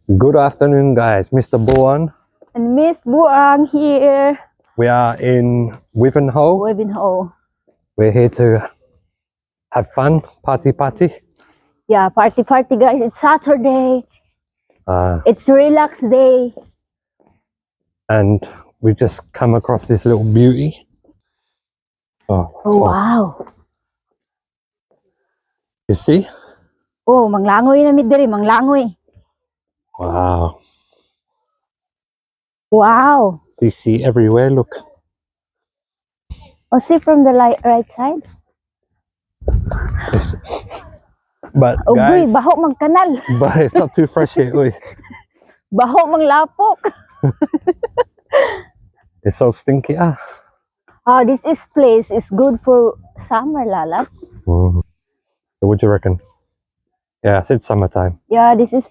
Good afternoon, guys. Mr. Boan. And Miss Buang here. We are in Wivenhoe. Wivenhoe. We're here to have fun, party. Yeah, party guys. It's Saturday. It's relax day. And we just come across this little beauty. Oh, wow. You see? Oh, manglangoy na mid diri, manglangoy. Wow. Wow. You see everywhere, look. Oh, see from the right side. But Oh, guys, boy, baho magkanal. but it's not too fresh here. Uy. Baho manglapok. It's so stinky. Oh, this place is good for summer, Lala. So what do you reckon? Yeah, it's summertime. Yeah, this is